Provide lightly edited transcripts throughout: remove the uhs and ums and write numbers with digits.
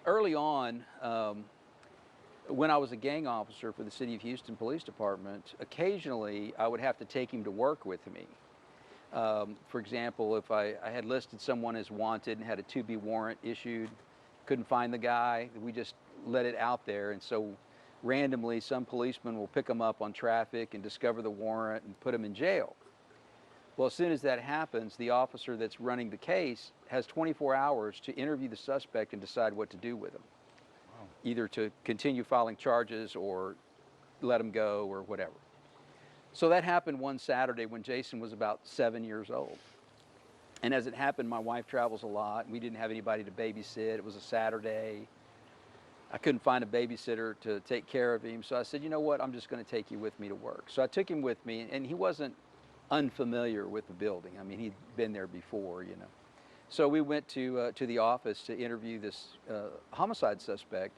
Early on, when I was a gang officer for the City of Houston Police Department, occasionally I would have to take him to work with me. For example, if I had listed someone as wanted and had a 2B warrant issued, couldn't find the guy, we just let it out there. And so randomly, some policeman will pick them up on traffic and discover the warrant and put them in jail. Well, as soon as that happens, the officer that's running the case has 24 hours to interview the suspect and decide what to do with him. Wow. Either to continue filing charges or let him go or whatever. So that happened one Saturday when Jason was about 7 years old. And as it happened, my wife travels a lot. We didn't have anybody to babysit. It was a Saturday. I couldn't find a babysitter to take care of him. So I said, you know what, I'm just going to take you with me to work. So I took him with me, and he wasn't unfamiliar with the building. I mean, he'd been there before, you know. So we went to the office to interview this homicide suspect.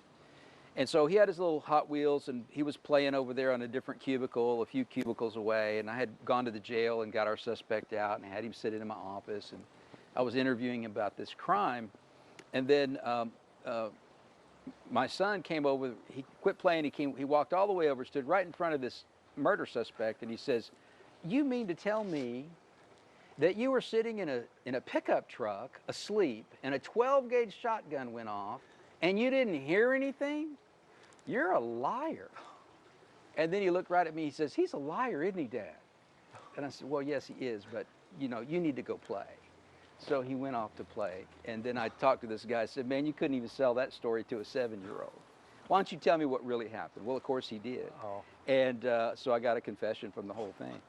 And so he had his little Hot Wheels, and he was playing over there on a different cubicle, a few cubicles away. And I had gone to the jail and got our suspect out and had him sit in my office. And I was interviewing him about this crime. And then my son came over. He quit playing. He walked all the way over, stood right in front of this murder suspect, and he says, "You mean to tell me that you were sitting in a pickup truck asleep and a 12-gauge shotgun went off and you didn't hear anything? You're a liar." And then he looked right at me. He says, "He's a liar, isn't he, Dad?" And I said, "Well, yes, he is, but you know, you need to go play." So he went off to play. And then I talked to this guy. I said, "Man, you couldn't even sell that story to a 7-year-old. Why don't you tell me what really happened?" Well, of course he did. Oh. And so I got a confession from the whole thing.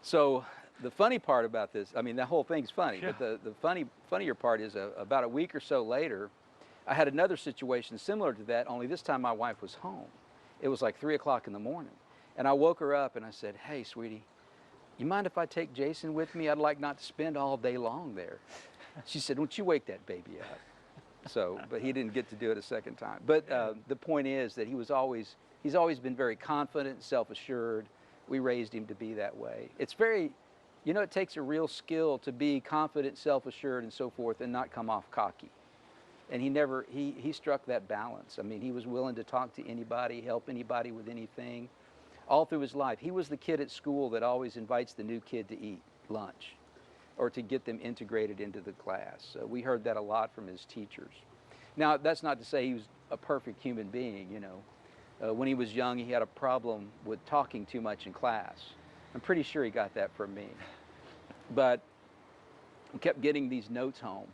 So the funny part about this, I mean, the whole thing's funny, Yeah. but the funnier part is about a week or so later, I had another situation similar to that, only this time my wife was home. It was like 3 o'clock in the morning. And I woke her up and I said, "Hey, sweetie, you mind if I take Jason with me? I'd like not to spend all day long there." She said, "Don't you wake that baby up." So, but he didn't get to do it a second time. But the point is that he's always been very confident, self-assured. We raised him to be that way. It's very, you know, it takes a real skill to be confident, self-assured, and so forth, and not come off cocky. And he struck that balance. I mean, he was willing to talk to anybody, help anybody with anything, all through his life. He was the kid at school that always invites the new kid to eat lunch or to get them integrated into the class. We heard that a lot from his teachers. Now, that's not to say he was a perfect human being, you know. When he was young, he had a problem with talking too much in class. I'm pretty sure he got that from me. But we kept getting these notes home,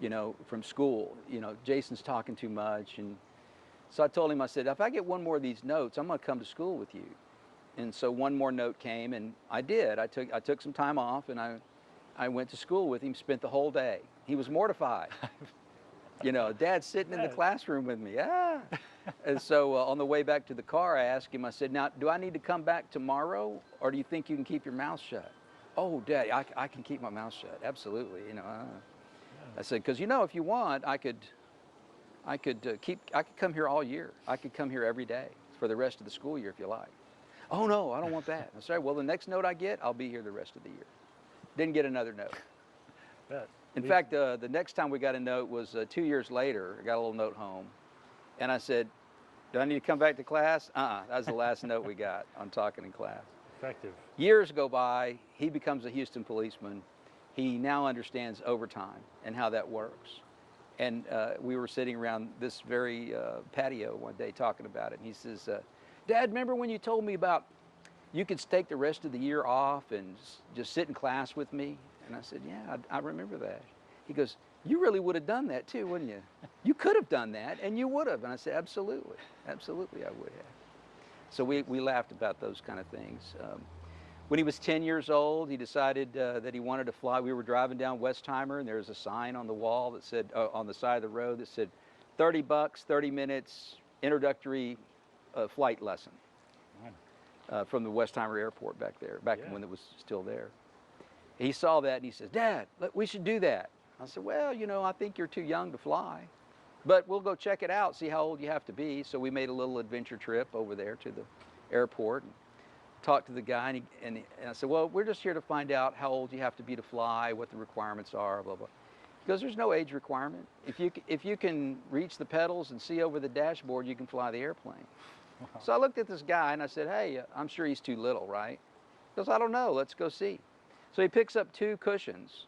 you know, from school. You know, Jason's talking too much. And so I told him, I said, if I get one more of these notes, I'm going to come to school with you. And so one more note came, and I did. I took some time off, and I went to school with him, spent the whole day. He was mortified. You know, Dad's sitting in the classroom with me. Ah. And so on the way back to the car, I asked him, I said, "Now, do I need to come back tomorrow, or do you think you can keep your mouth shut?" "Oh, Dad, I can keep my mouth shut. Absolutely." You know, I said, "Because, you know, if you want, I could come here all year. I could come here every day for the rest of the school year if you like." "Oh, no, I don't want that." I said, "Well, the next note I get, I'll be here the rest of the year." Didn't get another note. In fact, the next time we got a note was 2 years later. I got a little note home. And I said, "Do I need to come back to class?" That was the last note we got on talking in class. Effective. Years go by. He becomes a Houston policeman. He now understands overtime and how that works. And we were sitting around this very patio one day talking about it. And he says, "Dad, remember when you told me about you could take the rest of the year off and just sit in class with me?" And I said, "Yeah, I remember that." He goes, "You really would have done that too, wouldn't you? You could have done that, and you would have." And I said, "Absolutely, absolutely I would have." So we laughed about those kind of things. When he was 10 years old, he decided that he wanted to fly. We were driving down Westheimer, and there was a sign on the wall that said, on the side of the road that said, $30, 30 minutes, introductory flight lesson. From the Westheimer Airport back there, back when it was still there. He saw that and he says, "Dad, we should do that." I said, "Well, you know, I think you're too young to fly, but we'll go check it out, see how old you have to be." So we made a little adventure trip over there to the airport and talked to the guy, and I said, "Well, we're just here to find out how old you have to be to fly, what the requirements are, blah, blah." Because there's no age requirement. If you can reach the pedals and see over the dashboard, you can fly the airplane. Wow. So I looked at this guy and I said, hey, I'm sure he's too little, right? He goes, I don't know, let's go see. So he picks up 2 cushions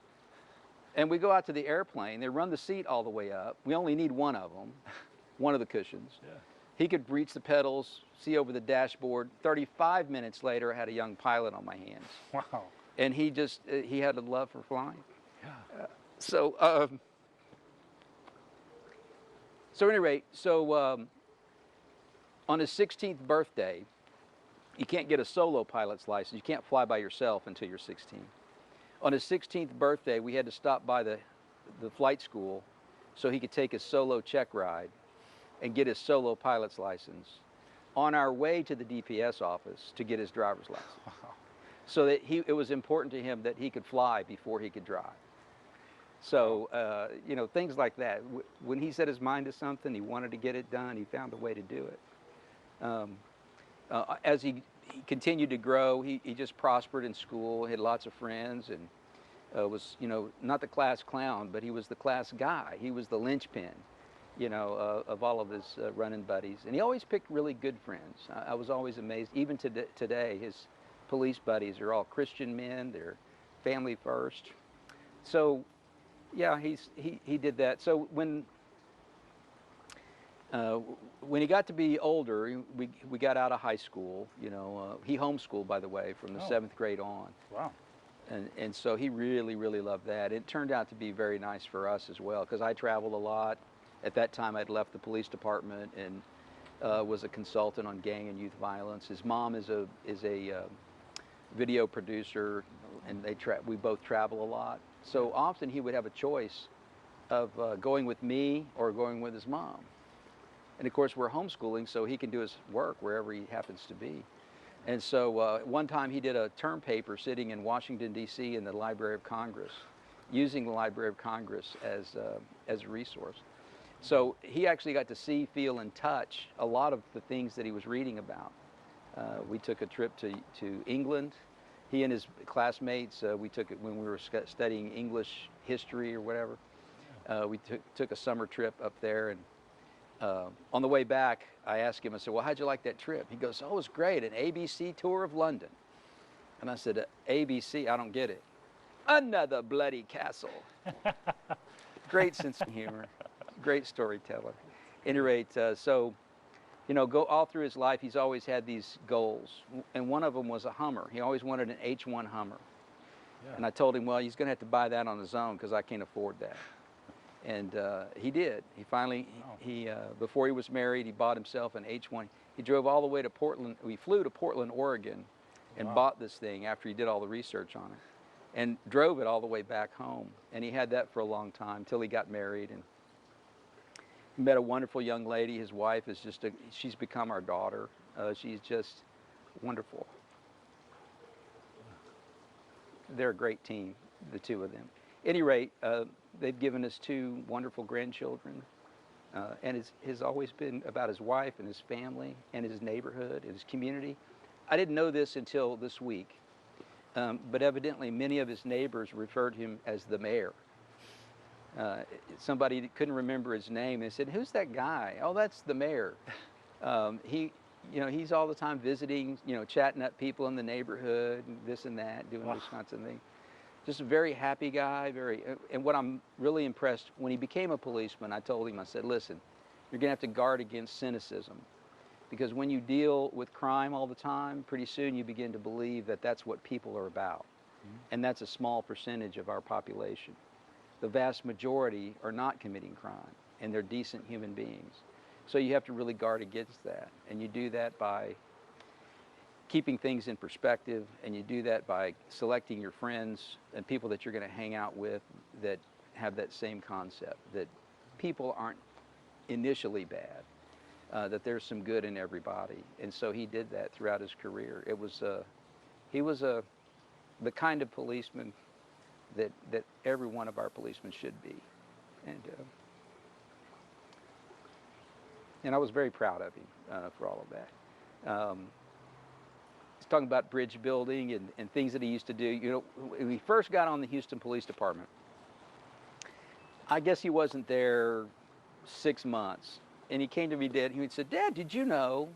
and we go out to the airplane. They run the seat all the way up. We only need one of them, one of the cushions. Yeah. He could reach the pedals, see over the dashboard. 35 minutes later, I had a young pilot on my hands. Wow. And he had a love for flying. Yeah. So at any rate, on his 16th birthday, you can't get a solo pilot's license. You can't fly by yourself until you're 16. On his 16th birthday, we had to stop by the flight school so he could take his solo check ride and get his solo pilot's license on our way to the DPS office to get his driver's license. Wow. So that it was important to him that he could fly before he could drive. So, you know, things like that. When he set his mind to something, he wanted to get it done, he found a way to do it. As he continued to grow, he just prospered in school, had lots of friends, and was, you know, not the class clown, but he was the class guy. He was the linchpin, you know, of all of his running buddies. And he always picked really good friends. I was always amazed. Even today, his police buddies are all Christian men. They're family first. So, yeah, he did that. So when he got to be older, we got out of high school. You know, he homeschooled, by the way, from the 7th grade on. Wow. And so he really, really loved that. It turned out to be very nice for us as well, because I traveled a lot. At that time, I'd left the police department and was a consultant on gang and youth violence. His mom is a video producer, and we both travel a lot. So often he would have a choice of going with me or going with his mom. And of course, we're homeschooling, so he can do his work wherever he happens to be. And so one time he did a term paper sitting in Washington, D.C. in the Library of Congress, using the Library of Congress as a resource. So he actually got to see, feel, and touch a lot of the things that he was reading about. We took a trip to England. He and his classmates, we took it when we were studying English history or whatever. We took a summer trip up there, and on the way back, I asked him, I said, well, how'd you like that trip? He goes, oh, it was great, an ABC tour of London. And I said, ABC, I don't get it. Another bloody castle. Great sense of humor, great storyteller. At any rate, so, you know, go all through his life, he's always had these goals. And one of them was a Hummer. He always wanted an H1 Hummer. Yeah. And I told him, well, he's going to have to buy that on his own because I can't afford that. And he did. He finally, before he was married, he bought himself an H1. He drove all the way to Portland. We flew to Portland, Oregon, and bought this thing after he did all the research on it, and drove it all the way back home. And he had that for a long time till he got married. And he met a wonderful young lady. His wife is she's become our daughter. She's just wonderful. They're a great team, the two of them. At any rate, they've given us 2 wonderful grandchildren, and has always been about his wife and his family and his neighborhood and his community. I didn't know this until this week, but evidently many of his neighbors referred to him as the mayor. Somebody couldn't remember his name, and said, who's that guy? Oh, that's the mayor. He's all the time visiting, chatting up people in the neighborhood, and this and that, doing this kinds of things. Just a very happy guy, and what I'm really impressed, when he became a policeman, I told him, I said, listen, you're gonna have to guard against cynicism, because when you deal with crime all the time, pretty soon you begin to believe that that's what people are about. Mm-hmm. And that's a small percentage of our population. The vast majority are not committing crime, and they're decent human beings. So you have to really guard against that, and you do that by keeping things in perspective, and you do that by selecting your friends and people that you're going to hang out with that have that same concept, that people aren't initially bad, that there's some good in everybody. And so he did that throughout his career. He was the kind of policeman that every one of our policemen should be. And I was very proud of him for all of that. He's talking about bridge building and things that he used to do. When he first got on the Houston Police Department, I guess he wasn't there 6 months. And he came to me, Dad, and he said, Dad, did you know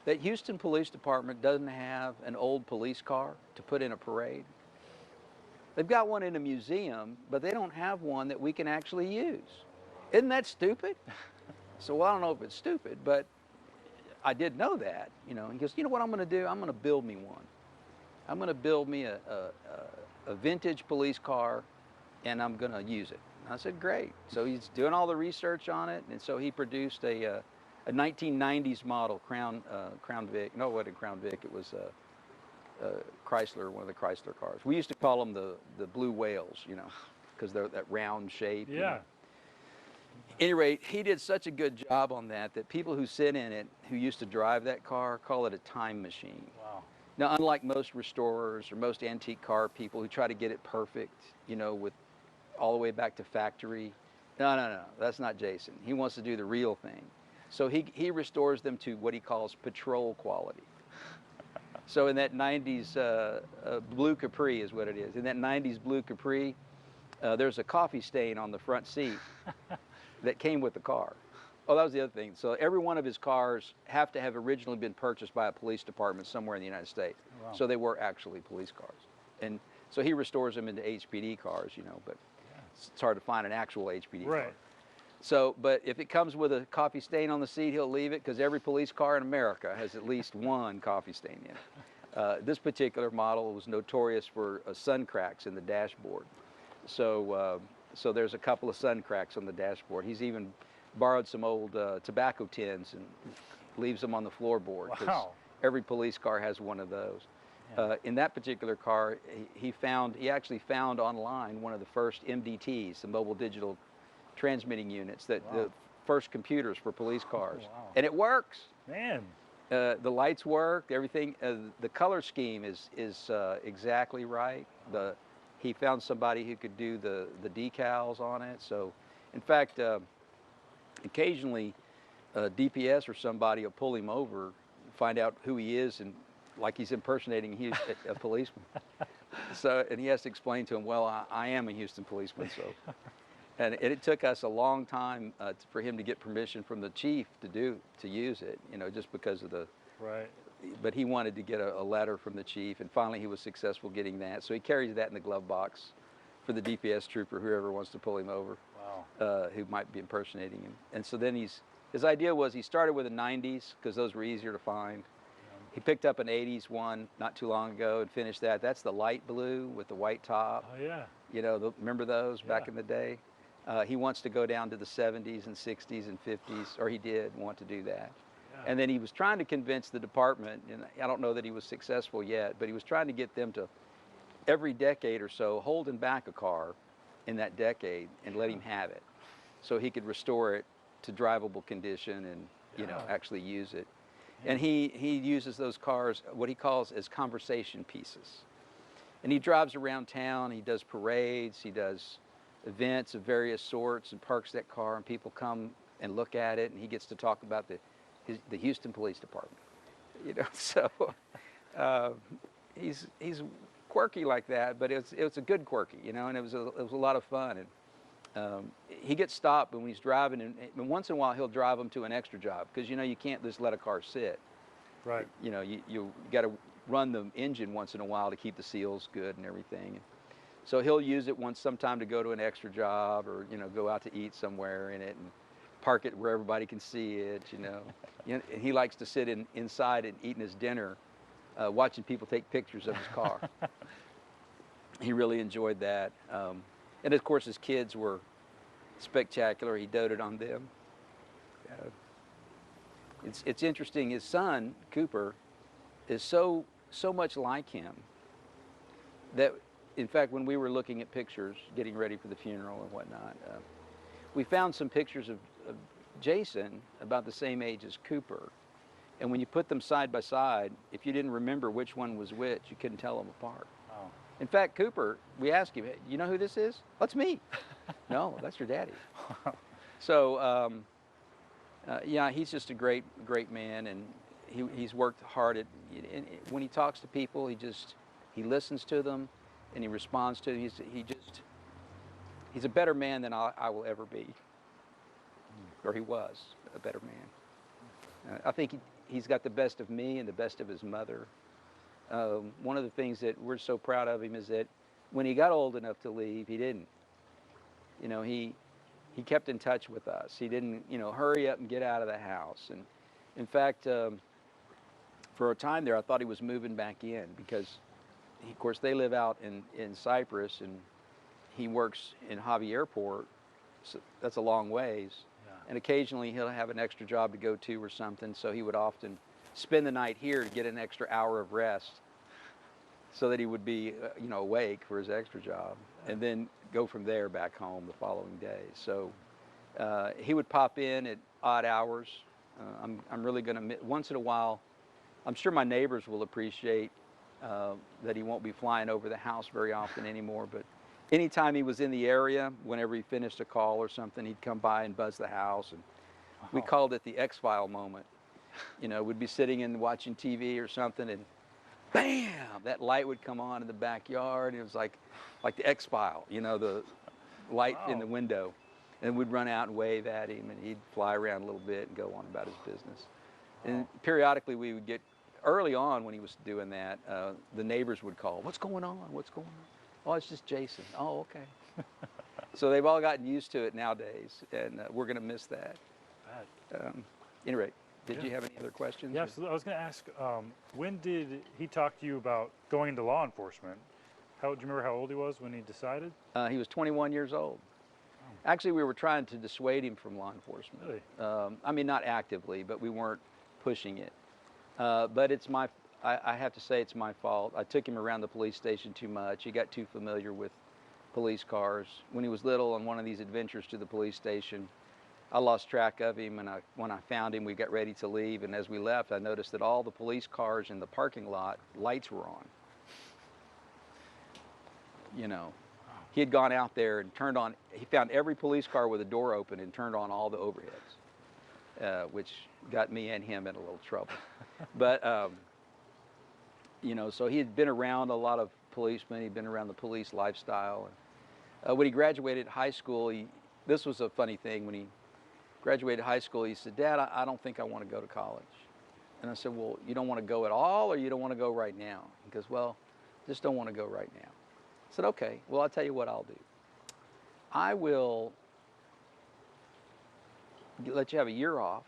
that Houston Police Department doesn't have an old police car to put in a parade? They've got one in a museum, but they don't have one that we can actually use. Isn't that stupid? So, well, I don't know if it's stupid, but I did know that, you know. He goes, you know what I'm going to do? I'm going to build me one. I'm going to build me a vintage police car, and I'm going to use it. And I said, great. So he's doing all the research on it, and so he produced a 1990s model Crown Vic. No, it wasn't Crown Vic. It was Chrysler, one of the Chrysler cars. We used to call them the blue whales, you know, because they're that round shape. Yeah. You know. At any rate, he did such a good job on that people who sit in it, who used to drive that car, call it a time machine. Wow. Now, unlike most restorers or most antique car people who try to get it perfect, you know, with all the way back to factory, no, that's not Jason. He wants to do the real thing. So he restores them to what he calls patrol quality. So in that 90s blue Capri is what it is. In that 90s blue Capri, there's a coffee stain on the front seat that came with the car. Oh, that was the other thing. So every one of his cars have to have originally been purchased by a police department somewhere in the United States. Wow. So they were actually police cars. And so he restores them into HPD cars, you know, but it's hard to find an actual HPD car. So, but if it comes with a coffee stain on the seat, he'll leave it because every police car in America has at least one coffee stain in it. This particular model was notorious for sun cracks in the dashboard. So, so there's a couple of sun cracks on the dashboard. He's even borrowed some old tobacco tins and leaves them on the floorboard. Wow. Every police car has one of those. Yeah. In that particular car, he actually found online one of the first MDTs, the mobile digital transmitting units, that Wow. the first computers for police cars. Oh, wow. And it works. Man. The lights work, everything. The color scheme is exactly right. He found somebody who could do the decals on it. So, in fact, occasionally DPS or somebody will pull him over, find out who he is, and like he's impersonating a policeman. So, and he has to explain to him, well, I am a Houston policeman. So, and it took us a long time for him to get permission from the chief to use it, you know, just because of the. Right. But he wanted to get a letter from the chief, and finally he was successful getting that. So he carries that in the glove box for the DPS trooper, whoever wants to pull him over, Wow. who might be impersonating him. And so then his idea was he started with the 90s because those were easier to find. He picked up an 80s one not too long ago and finished that. That's the light blue with the white top. Oh, yeah. You know, remember those back Yeah. in the day? He wants to go down to the 70s and 60s and 50s, or he did want to do that. Yeah. And then he was trying to convince the department, and I don't know that he was successful yet, but he was trying to get them to, every decade or so, holding back a car in that decade and let him have it so he could restore it to drivable condition and, you know, Yeah. actually use it. And he uses those cars, what he calls as conversation pieces. And he drives around town, he does parades, he does events of various sorts and parks that car, and people come and look at it, and he gets to talk about the Houston Police Department. You know, so he's quirky like that, but it was a good quirky, you know, and it was a lot of fun. And he gets stopped when he's driving, and once in a while he'll drive them to an extra job because, you know, you can't just let a car sit. Right. You know, you got to run the engine once in a while to keep the seals good and everything. So he'll use it sometime to go to an extra job, or, you know, go out to eat somewhere in it and park it where everybody can see it, you know. And he likes to sit inside and eating his dinner, watching people take pictures of his car. He really enjoyed that. And of course his kids were spectacular. He doted on them. It's interesting. His son, Cooper, is so much like him that, in fact, when we were looking at pictures, getting ready for the funeral and whatnot, we found some pictures of Jason about the same age as Cooper. And when you put them side by side, if you didn't remember which one was which, you couldn't tell them apart. Wow. In fact, Cooper, we asked him, hey, you know who this is? That's me. No, that's your daddy. So, yeah, he's just a great man, and he's worked hard at, and when he talks to people, he listens to them, and he responds to them. he's a better man than I will ever be, or he was a better man. I think he's got the best of me and the best of his mother. One of the things that we're so proud of him is that when he got old enough to leave, he didn't. You know, he kept in touch with us. He didn't, you know, hurry up and get out of the house. And in fact, for a time there, I thought he was moving back in because, of course, they live out in Cyprus, and he works in Hobby Airport. So that's a long ways. Yeah. And occasionally he'll have an extra job to go to or something, so he would often spend the night here to get an extra hour of rest so that he would be, you know, awake for his extra job, and then go from there back home the following day. So he would pop in at odd hours. I'm really going to, once in a while, I'm sure my neighbors will appreciate that he won't be flying over the house very often anymore, but anytime he was in the area, whenever he finished a call or something, he'd come by and buzz the house, and we called it the X-File moment. You know, we'd be sitting and watching TV or something, and bam, that light would come on in the backyard. It was like the X-File, you know, the light in the window. And we'd run out and wave at him, and he'd fly around a little bit and go on about his business. And periodically we would get, early on when he was doing that, the neighbors would call, "What's going on? What's going on?" "Oh, it's just Jason." "Oh, okay." So they've all gotten used to it nowadays, and we're going to miss that. Anyway, did you have any other questions? Yeah, so I was going to ask, when did he talk to you about going into law enforcement? Do you remember how old he was when he decided? He was 21 years old. Actually, we were trying to dissuade him from law enforcement. Really? I mean, not actively, but we weren't pushing it. But it's I have to say it's my fault. I took him around the police station too much. He got too familiar with police cars. When he was little, on one of these adventures to the police station, I lost track of him, and when I found him, we got ready to leave, and as we left, I noticed that all the police cars in the parking lot, lights were on. You know, he had gone out there and turned on, he found every police car with a door open and turned on all the overheads, which got me and him in a little trouble. But, you know, so he had been around a lot of policemen. He'd been around the police lifestyle. And, when he graduated high school, this was a funny thing. When he graduated high school, he said, "Dad, I don't think I want to go to college." And I said, "Well, you don't want to go at all, or you don't want to go right now?" He goes, "Well, just don't want to go right now." I said, "Okay, well, I'll tell you what I'll do. I will let you have a year off,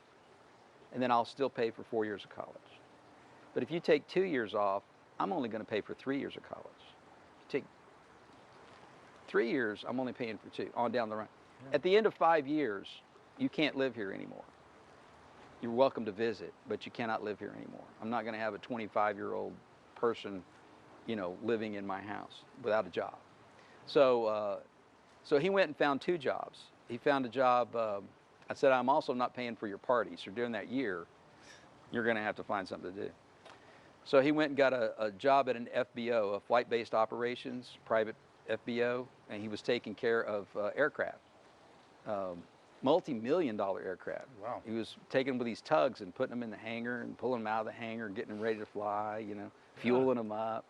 and then I'll still pay for 4 years of college. But if you take 2 years off, I'm only going to pay for 3 years of college. If you take 3 years, I'm only paying for 2, on down the run. Yeah. At the end of 5 years, you can't live here anymore. You're welcome to visit, but you cannot live here anymore. I'm not going to have a 25-year-old person, you know, living in my house without a job." So, so he went and found 2 jobs. He found a job. I said, "I'm also not paying for your parties. So during that year, you're going to have to find something to do." So he went and got a job at an FBO, a flight-based operations, private FBO, and he was taking care of aircraft, multi-million-dollar aircraft. Wow. He was taking them with these tugs and putting them in the hangar and pulling them out of the hangar and getting them ready to fly, you know, fueling them up,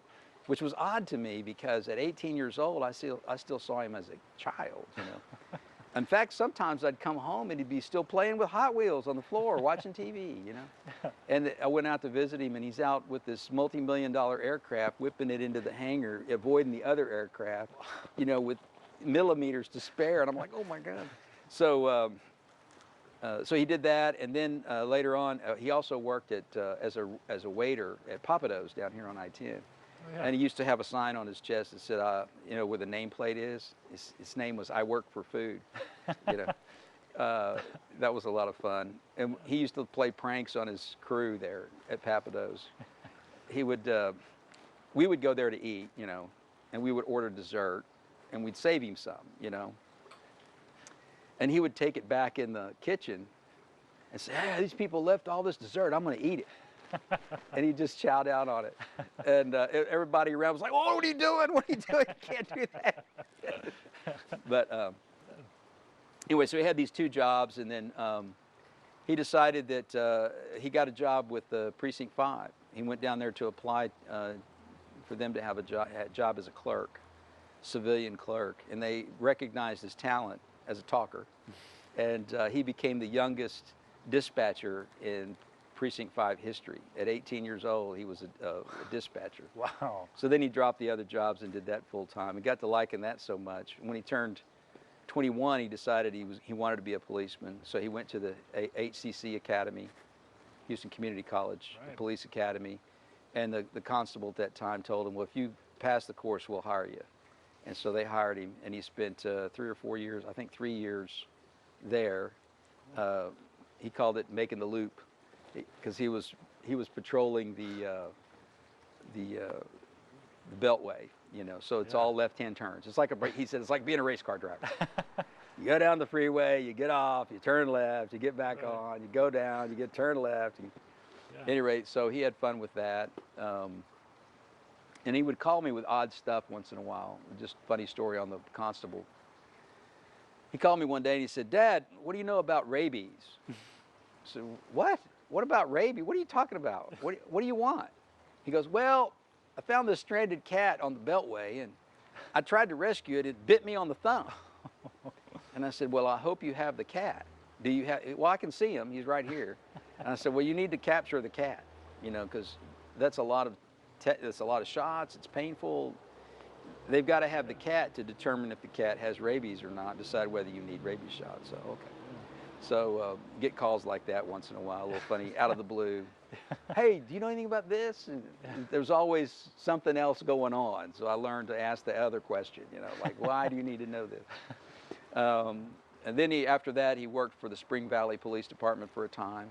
which was odd to me because at 18 years old, I still saw him as a child, you know. In fact, sometimes I'd come home and he'd be still playing with Hot Wheels on the floor, watching TV, you know. And I went out to visit him, and he's out with this multi-million-dollar aircraft, whipping it into the hangar, avoiding the other aircraft, you know, with millimeters to spare. And I'm like, oh my God. So, so he did that, and then later on, he also worked at as a waiter at Papados down here on I-10. Oh, yeah. And he used to have a sign on his chest that said, you know, where the nameplate is. His name was "I work for food." You know, that was a lot of fun. And he used to play pranks on his crew there at Papados. He would, we would go there to eat, you know, and we would order dessert, and we'd save him some, you know. And he would take it back in the kitchen and say, "Hey, these people left all this dessert. I'm going to eat it." And he'd just chow down on it. And everybody around was like, "Oh, what are you doing? What are you doing? You can't do that." But anyway, so he had these 2 jobs, and then he decided that he got a job with Precinct 5. He went down there to apply for them to have a job as a clerk. civilian clerk, and they recognized his talent as a talker, and he became the youngest dispatcher in Precinct 5 history. At 18 years old, he was a dispatcher. Wow. So then he dropped the other jobs and did that full time, and got to liking that so much. When he turned 21, he decided he wanted to be a policeman, so he went to the HCC Academy, Houston Community College, Right. the police academy, and the constable at that time told him, well, if you pass the course, we'll hire you. And so they hired him, and he spent 3 or 4 years, I think 3 years there. He called it making the loop, because he was patrolling the beltway, you know. So it's Yeah. all left-hand turns. It's like he said, it's like being a race car driver. You go down the freeway, you get off, you turn left, you get back Right. on, you go down, you turn left. Yeah. At any rate, so he had fun with that. And he would call me with odd stuff once in a while. Just funny story on the constable. He called me one day and he said, "Dad, what do you know about rabies?" I said, "What? What about rabies? What are you talking about? What do you want?" He goes, "Well, I found this stranded cat on the Beltway, and I tried to rescue it. It bit me on the thumb." And I said, "Well, I hope you have the cat. Do you have?" "Well, I can see him. He's right here." And I said, "Well, you need to capture the cat, you know, because that's a lot of shots. It's painful. They've got to have the cat to determine if the cat has rabies or not, decide whether you need rabies shots." So, okay. So get calls like that once in a while, a little funny, out of the blue. "Hey, do you know anything about this?" And there's always something else going on. So I learned to ask the other question, you know, like, why do you need to know this? And then after that, he worked for the Spring Valley Police Department for a time.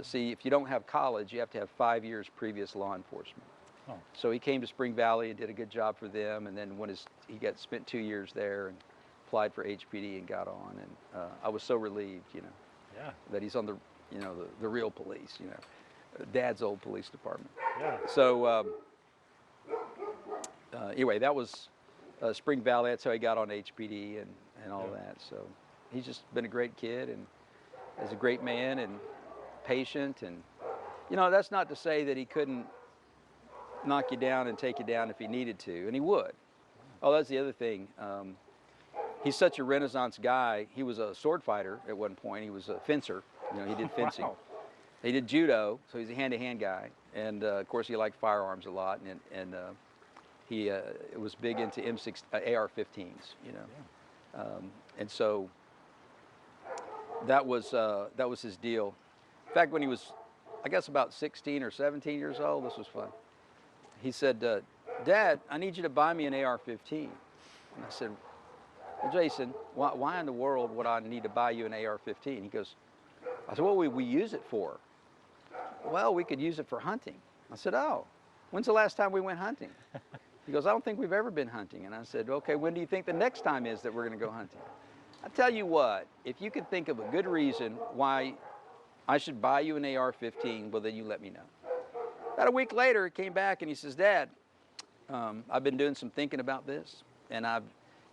See, if you don't have college, you have to have 5 years previous law enforcement. Oh. So he came to Spring Valley and did a good job for them, and then when he spent 2 years there and applied for HPD and got on, and I was so relieved, you know, Yeah. that he's on the real police, you know, Dad's old police department. Yeah. So anyway, that was Spring Valley. That's how he got on HPD and all Yeah. that. So he's just been a great kid and is a great man and patient, and you know, that's not to say that he couldn't knock you down and take you down if he needed to, and he would. Oh, that's the other thing. He's such a Renaissance guy. He was a sword fighter at one point. He was a fencer. You know, he did fencing. Wow. He did judo, so he's a hand-to-hand guy. And of course, he liked firearms a lot, and he was big into AR-15s. You know, Yeah. and so that was his deal. In fact, when he was, I guess, about 16 or 17 years old, this was fun. He said, "Dad, I need you to buy me an AR-15." And I said, "Well, Jason, why in the world would I need to buy you an AR-15? He goes, I said, "What would we use it for?" "Well, we could use it for hunting." I said, "Oh, when's the last time we went hunting?" He goes, "I don't think we've ever been hunting." And I said, "Okay, when do you think the next time is that we're going to go hunting?" I tell you what, if you could think of a good reason why I should buy you an AR-15, well, then you let me know. About a week later, he came back and he says, "Dad, I've been doing some thinking about this, and I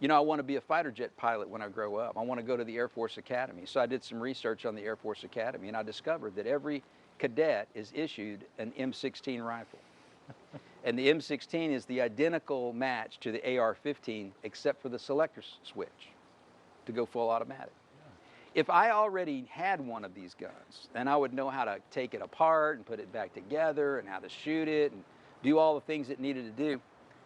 want to be a fighter jet pilot when I grow up. I want to go to the Air Force Academy." So I did some research on the Air Force Academy, and I discovered that every cadet is issued an M16 rifle. And the M16 is the identical match to the AR-15, except for the selector switch to go full automatic. If I already had one of these guns, then I would know how to take it apart and put it back together and how to shoot it and do all the things it needed to do,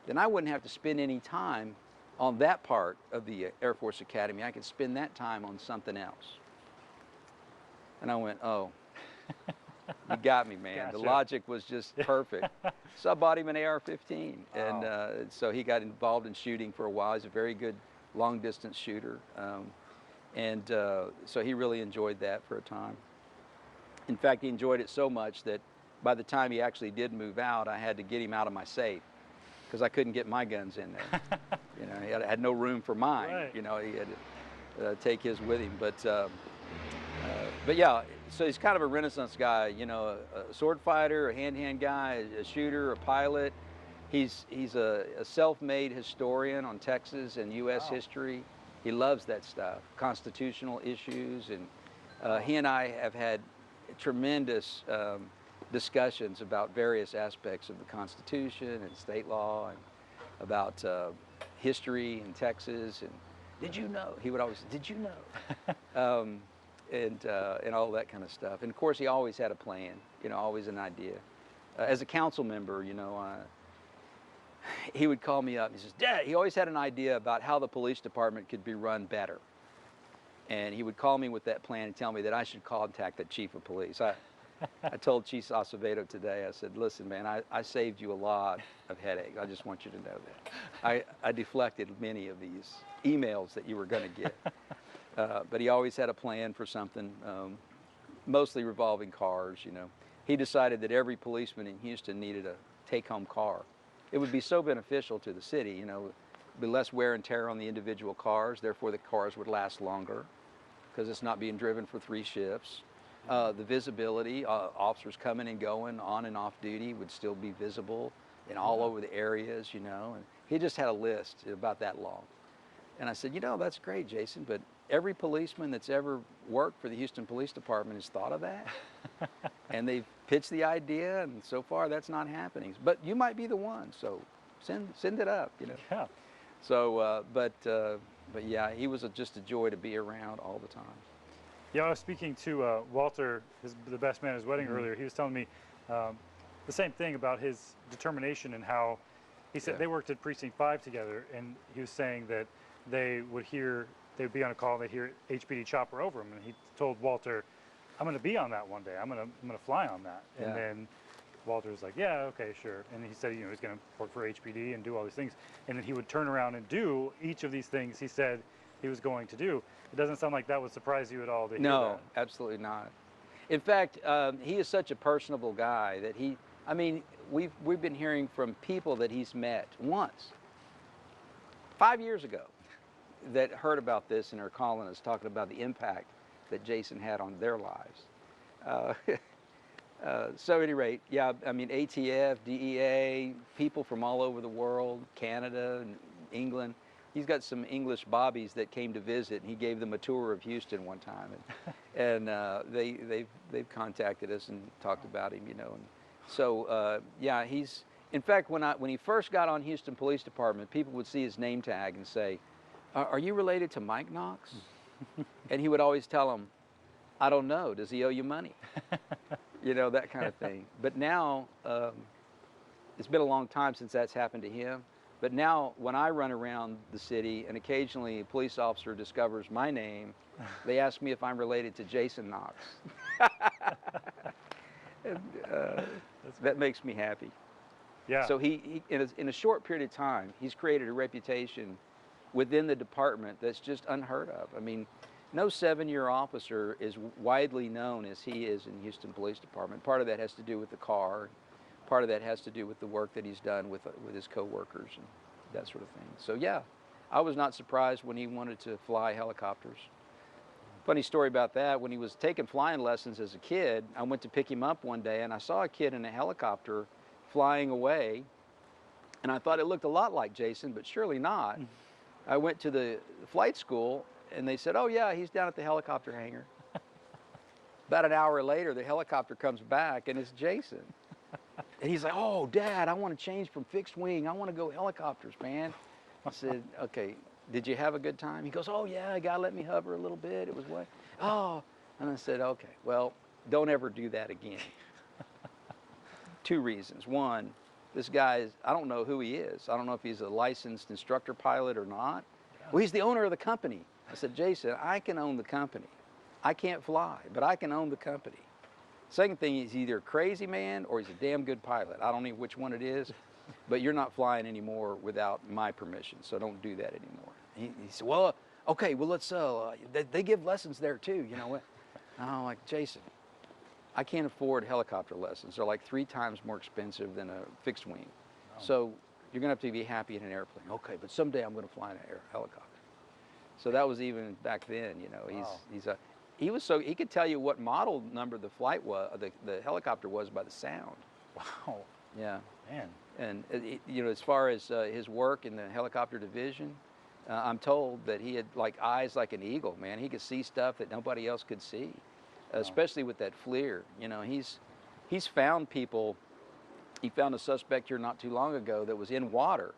then I wouldn't have to spend any time on that part of the Air Force Academy. I could spend that time on something else. And I went, "Oh, you got me, man." Gotcha. The logic was just perfect. So I bought him an AR-15, Wow. and so he got involved in shooting for a while. He's a very good long-distance shooter. So he really enjoyed that for a time. In fact, he enjoyed it so much that by the time he actually did move out, I had to get him out of my safe because I couldn't get my guns in there. You know, he had no room for mine. Right. You know, he had to take his with him. But yeah, so he's kind of a Renaissance guy. You know, a sword fighter, a hand-to-hand guy, a shooter, a pilot. He's a self-made historian on Texas and U.S. Wow. history. He loves that stuff, constitutional issues, and he and I have had tremendous discussions about various aspects of the Constitution and state law, and about history in Texas, and did you know? He would always, did you know? And all that kind of stuff. And of course, he always had a plan, always an idea. As a council member, he would call me up and he says, Dad, he always had an idea about how the police department could be run better. And he would call me with that plan and tell me that I should contact the chief of police. I told Chief Acevedo today, I said, listen, man, I saved you a lot of headache. I just want you to know that. I deflected many of these emails that you were going to get. But he always had a plan for something, mostly revolving cars, He decided that every policeman in Houston needed a take-home car. It would be so beneficial to the city, be less wear and tear on the individual cars, therefore the cars would last longer because it's not being driven for 3 shifts. The visibility, officers coming and going on and off duty would still be visible and all over the areas, and he just had a list about that long. And I said, that's great, Jason, but every policeman that's ever worked for the Houston Police Department has thought of that. And they've pitched the idea, and so far that's not happening. But you might be the one, so send it up, Yeah. So, but yeah, he was just a joy to be around all the time. Yeah, I was speaking to Walter, the best man at his wedding earlier. He was telling me the same thing about his determination and how he said they worked at Precinct 5 together, and he was saying that they would be on a call and they'd hear HPD chopper over him, and he told Walter, I'm going to be on that one day. I'm going to fly on that. Yeah. And then Walter was like, yeah, okay, sure. And he said, he's going to work for HPD and do all these things. And then he would turn around and do each of these things he said he was going to do. It doesn't sound like that would surprise you at all to hear No, that. absolutely not. In fact, he is such a personable guy that we've been hearing from people that he's met once, 5 years ago, that heard about this and are calling us, talking about the impact that Jason had on their lives. So at any rate, yeah, ATF, DEA, people from all over the world, Canada and England. He's got some English bobbies that came to visit, and he gave them a tour of Houston one time, and they've contacted us and talked about him, And so yeah, in fact, when he first got on Houston Police Department, people would see his name tag and say, "Are you related to Mike Knox?" And he would always tell them, "I don't know. Does he owe you money?" That kind of thing. But now, it's been a long time since that's happened to him. But now, when I run around the city and occasionally a police officer discovers my name, they ask me if I'm related to Jason Knox. And, that makes me happy. Yeah. So he in a short period of time, he's created a reputation within the department that's just unheard of. No 7-year officer is widely known as he is in Houston Police Department. Part of that has to do with the car. Part of that has to do with the work that he's done with his coworkers and that sort of thing. So yeah, I was not surprised when he wanted to fly helicopters. Funny story about that, when he was taking flying lessons as a kid, I went to pick him up one day and I saw a kid in a helicopter flying away, and I thought it looked a lot like Jason, but surely not. I went to the flight school and they said, oh yeah, he's down at the helicopter hangar. About an hour later, the helicopter comes back and it's Jason. And he's like, oh, Dad, I want to change from fixed wing. I want to go helicopters, man. I said, okay, did you have a good time? He goes, oh, yeah, the guy let me hover a little bit. It was way, oh. And I said, okay, well, don't ever do that again. 2 reasons. One, this guy I don't know who he is. I don't know if he's a licensed instructor pilot or not. Well, he's the owner of the company. I said, Jason, I can own the company. I can't fly, but I can own the company. Second thing, he's either a crazy man or he's a damn good pilot. I don't know which one it is, but you're not flying anymore without my permission, so don't do that anymore. He said, well, okay, well, let's, they give lessons there too, you know what? I'm like, Jason, I can't afford helicopter lessons. They're like 3 times more expensive than a fixed wing. Oh. So you're gonna have to be happy in an airplane. Okay, but someday I'm gonna fly in an helicopter. So that was even back then, you know, wow. He could tell you what model number the flight was, the helicopter was by the sound. Wow. Yeah. Man. And you know, as far as his work in the helicopter division, I'm told that he had like eyes like an eagle, man. He could see stuff that nobody else could see, especially with that FLIR. You know, he's found people. He found a suspect here not too long ago that was in water,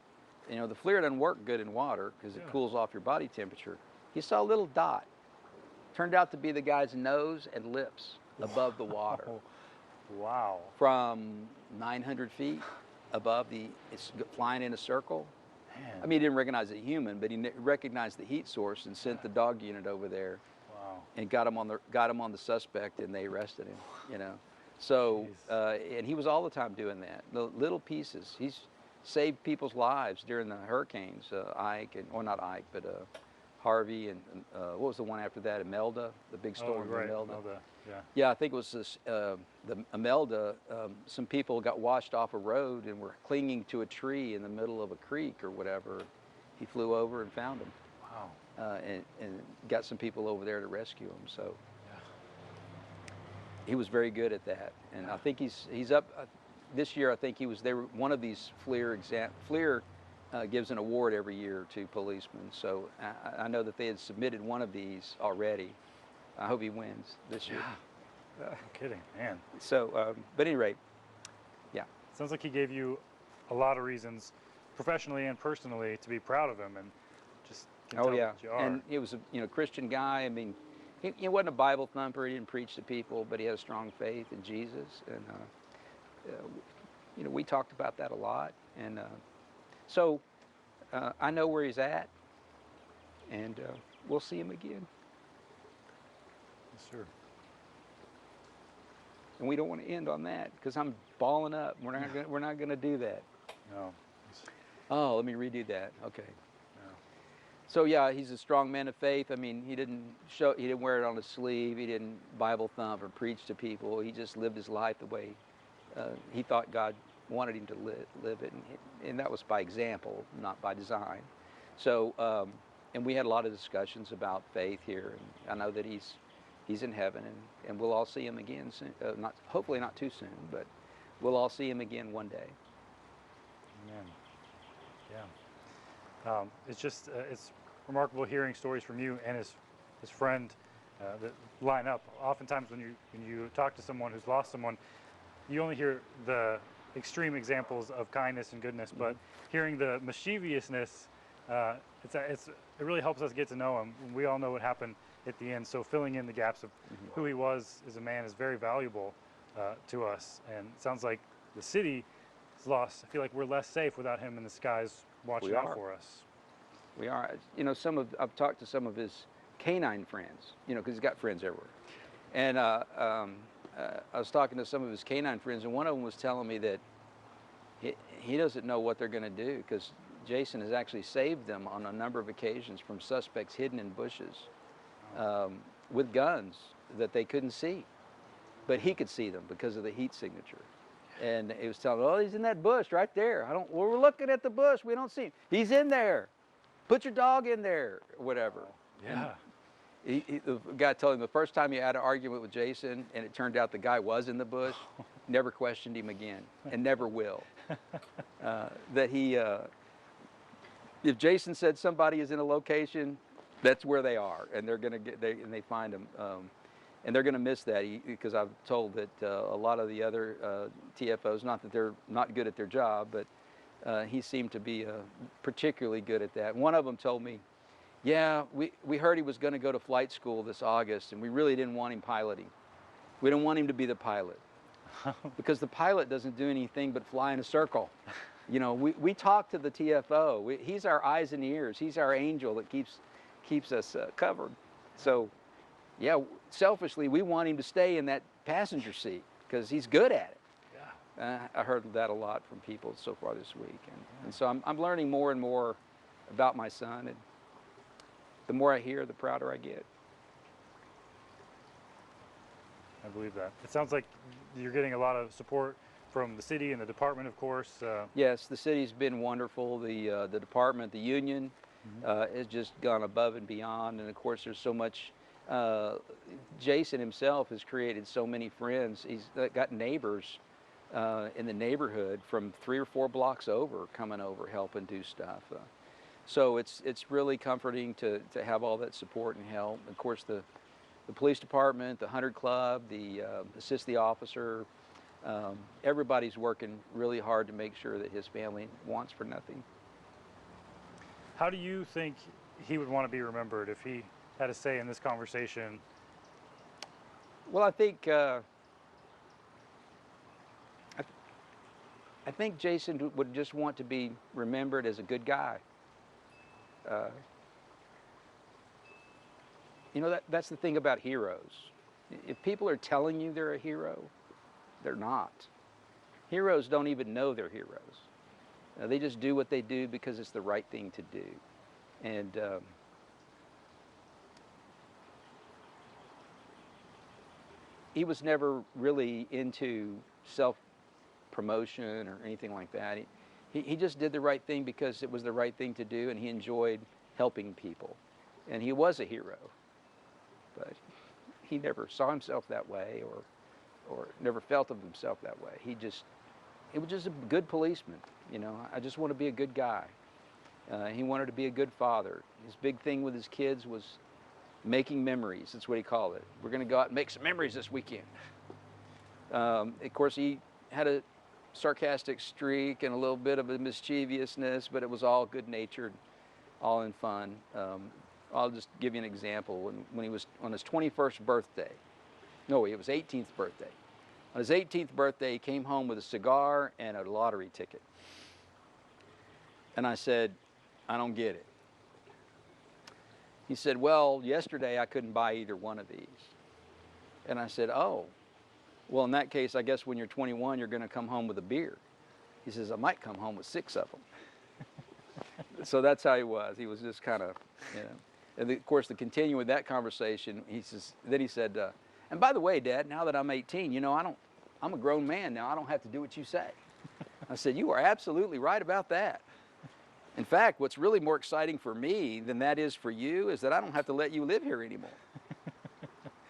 You know, the FLIR doesn't work good in water because it Yeah. cools off your body temperature. He saw a little dot. Turned out to be the guy's nose and lips above the water. Wow. From 900 feet above it's flying in a circle. Man. I mean, he didn't recognize a human, but he recognized the heat source and sent the dog unit over there. Wow. And got him on the suspect, and they arrested him. You know, so and he was all the time doing that. The little pieces. He's saved people's lives during the hurricanes. Ike or not Ike, but Harvey and what was the one after that? Imelda, the big storm. Oh, right. Imelda. Yeah. Yeah, I think it was this, the Imelda. Some people got washed off a road and were clinging to a tree in the middle of a creek or whatever. He flew over and found them. Wow. And got some people over there to rescue him. So he was very good at that. And I think he's up this year. I think they were one of these FLIR FLIR gives an award every year to policemen. So I know that they had submitted one of these already. I hope he wins this year. No kidding, man. So, but at any rate, yeah. Sounds like he gave you a lot of reasons, professionally and personally, to be proud of him, and just can tell that you are. And he was a Christian guy. I mean, he wasn't a Bible thumper. He didn't preach to people, but he had a strong faith in Jesus. And we talked about that a lot. And so I know where he's at, and we'll see him again. Yes, sir. And we don't want to end on that because I'm balling up. We're not going to do that. No. Oh, let me redo that. Okay. No. So yeah, he's a strong man of faith. I mean, he didn't wear it on his sleeve. He didn't Bible thump or preach to people. He just lived his life the way he thought God wanted him to live it, and that was by example, not by design. So, and we had a lot of discussions about faith here, and I know that he's in heaven, and we'll all see him again soon. Hopefully not too soon, but we'll all see him again one day. Amen. Yeah. It's just it's remarkable hearing stories from you and his friend that line up. Oftentimes when you talk to someone who's lost someone, you only hear the extreme examples of kindness and goodness, but hearing the mischievousness, it really helps us get to know him. We all know what happened at the end, so filling in the gaps of who he was as a man is very valuable to us. And it sounds like the city is lost. I feel like we're less safe without him in the skies watching out for us. We are. I've talked to some of his canine friends, because he's got friends everywhere. And I was talking to some of his canine friends, and one of them was telling me that he doesn't know what they're going to do because Jason has actually saved them on a number of occasions from suspects hidden in bushes with guns that they couldn't see. But he could see them because of the heat signature. And he was telling me, oh, he's in that bush right there. We're looking at the bush. We don't see him. He's in there. Put your dog in there, or whatever. Yeah. The guy told him the first time he had an argument with Jason, and it turned out the guy was in the bush, never questioned him again, and never will. If Jason said somebody is in a location, that's where they are, and they're going to they find them, and they're going to miss that because I've told that a lot of the other TFOs, not that they're not good at their job, but he seemed to be particularly good at that. One of them told me, yeah, we heard he was going to go to flight school this August, and we really didn't want him piloting. We didn't want him to be the pilot because the pilot doesn't do anything but fly in a circle. We talk to the TFO. He's our eyes and ears. He's our angel that keeps us covered. So, yeah, selfishly, we want him to stay in that passenger seat because he's good at it. I heard that a lot from people so far this week, and so I'm learning more and more about my son, and the more I hear, the prouder I get. I believe that. It sounds like you're getting a lot of support from the city and the department, of course. Yes, the city's been wonderful. The department, the union, has just gone above and beyond, and of course, there's so much. Jason himself has created so many friends. He's got neighbors in the neighborhood from 3 or 4 blocks over coming over, helping do stuff. So it's really comforting to have all that support and help. Of course, the police department, the Hunter Club, the assist the officer, everybody's working really hard to make sure that his family wants for nothing. How do you think he would want to be remembered if he had a say in this conversation? Well, I think Jason would just want to be remembered as a good guy. Uh, that's the thing about heroes. If people are telling you they're a hero, they're not. Heroes don't even know they're heroes. They just do what they do because it's the right thing to do. And he was never really into self-promotion or anything like that. He just did the right thing because it was the right thing to do, and he enjoyed helping people. And he was a hero, but he never saw himself that way or never felt of himself that way. He was just a good policeman. I just want to be a good guy. He wanted to be a good father. His big thing with his kids was making memories. That's what he called it. We're going to go out and make some memories this weekend. Of course, he had a sarcastic streak and a little bit of a mischievousness, but it was all good-natured, all in fun. I'll just give you an example. When he was on his 21st birthday, no, it was 18th birthday. On his 18th birthday, he came home with a cigar and a lottery ticket. And I said, I don't get it. He said, well, yesterday I couldn't buy either one of these. And I said, oh, well, in that case, I guess when you're 21, you're going to come home with a beer. He says, I might come home with 6 of them. So that's how he was. He was just kind of, And of course, to continue with that conversation, he said, and by the way, Dad, now that I'm 18, I'm a grown man now. I don't have to do what you say. I said, you are absolutely right about that. In fact, what's really more exciting for me than that is for you is that I don't have to let you live here anymore.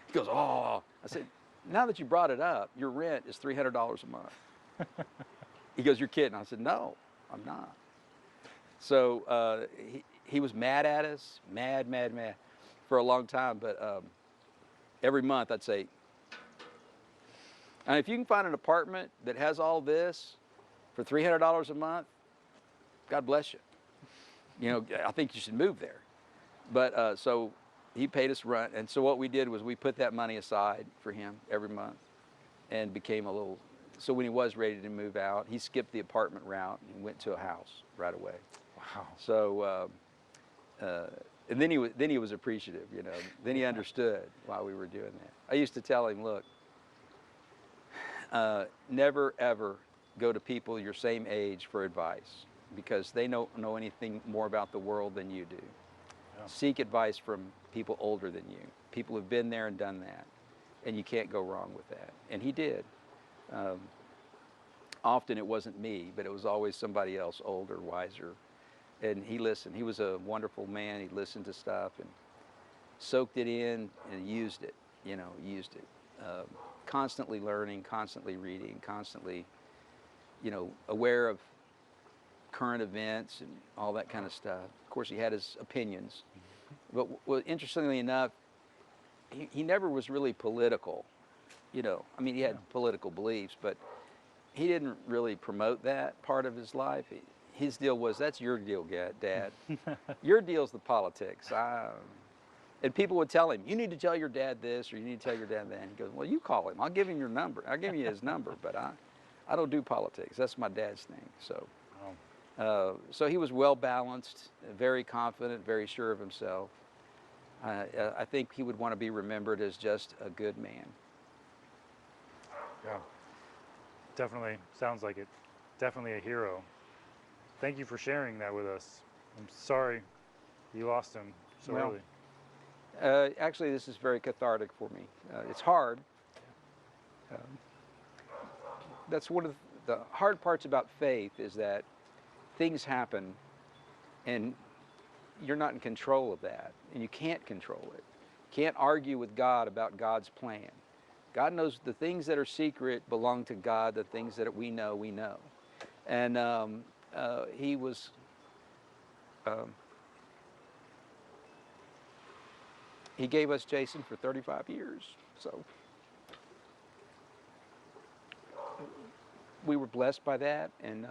He goes, oh. I said, now that you brought it up, your rent is $300 a month. He goes, you're kidding. I said, no, I'm not. So he was mad at us, mad, for a long time. But every month I'd say, and if you can find an apartment that has all this for $300 a month, God bless you. I think you should move there. But so he paid us rent. And so what we did was we put that money aside for him every month and became a little, so when he was ready to move out, he skipped the apartment route and went to a house right away. Wow. So, and then he was appreciative, Then he understood why we were doing that. I used to tell him, look, never ever go to people your same age for advice because they don't know anything more about the world than you do. Yeah. Seek advice from people older than you, people who've been there and done that, and you can't go wrong with that. And he did. Often it wasn't me, but it was always somebody else, older, wiser. And he listened. He was a wonderful man. He listened to stuff and soaked it in and used it, constantly learning, constantly reading, constantly, aware of current events and all that kind of stuff. Of course, he had his opinions. But interestingly enough, he never was really political. He had political beliefs, but he didn't really promote that part of his life. His deal was, that's your deal, Dad. Your deal's the politics. And people would tell him, you need to tell your dad this, or you need to tell your dad that. And he goes, well, you call him. I'll give him your number. I'll give you his number, but I don't do politics. That's my dad's thing. So he was well-balanced, very confident, very sure of himself. I think he would want to be remembered as just a good man. Yeah, definitely sounds like it. Definitely a hero. Thank you for sharing that with us. I'm sorry you lost him so early. Actually, this is very cathartic for me. It's hard. That's one of the hard parts about faith is that things happen and you're not in control of that, and you can't control it. Can't argue with God about God's plan. God knows the things that are secret belong to God. The things that we know, we know. And he was he gave us Jason for 35 years. So we were blessed by that, and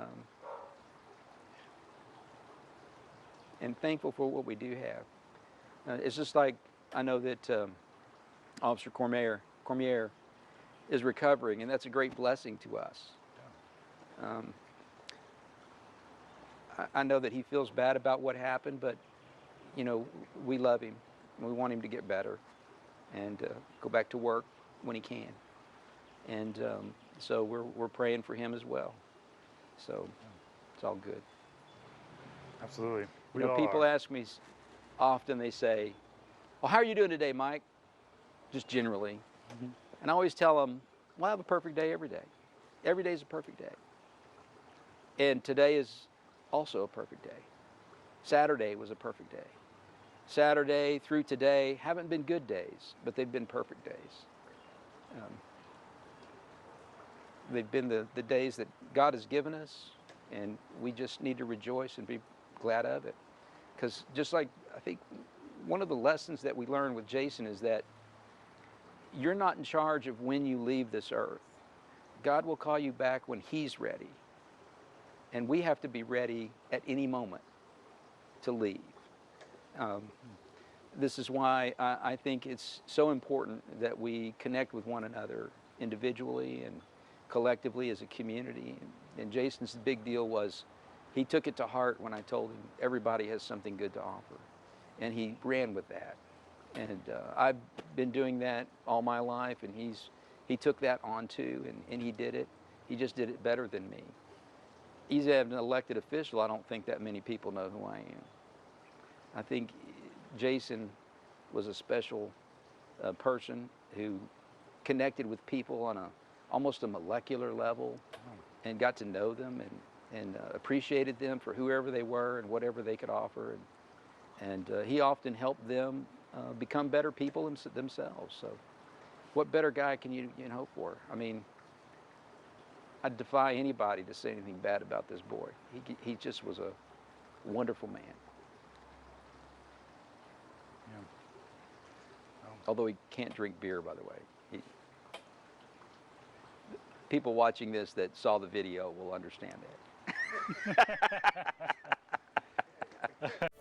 and thankful for what we do have. It's just like I know that Officer Cormier is recovering, and that's a great blessing to us. I know that he feels bad about what happened, but you know, we love him. And we want him to get better and go back to work when he can. And so we're praying for him as well. So it's all good. Absolutely. You know, people ask me often, they say, well, how are you doing today, Mike? Just generally. And I always tell them, well, I have a perfect day every day. Every day is a perfect day. And today is also a perfect day. Saturday was a perfect day. Saturday through today haven't been good days, but they've been perfect days. They've been the days that God has given us, and we just need to rejoice and be glad of it. Because just like, I think one of the lessons that we learn with Jason is that you're not in charge of when you leave this earth. God will call you back when He's ready. And we have to be ready at any moment to leave. This is why I think it's so important that we connect with one another individually and collectively as a community. And Jason's big deal was he took it to heart when I told him everybody has something good to offer. And he ran with that. And I've been doing that all my life, and he took that on too, and he did it. He just did it better than me. He's an elected official. I don't think that many people know who I am. I think Jason was a special person who connected with people on almost a molecular level and got to know them and appreciated them for whoever they were and whatever they could offer. And he often helped them become better people themselves. So what better guy can you hope for? I mean, I'd defy anybody to say anything bad about this boy. He just was a wonderful man. Yeah. Although he can't drink beer, by the way. People watching this that saw the video will understand that.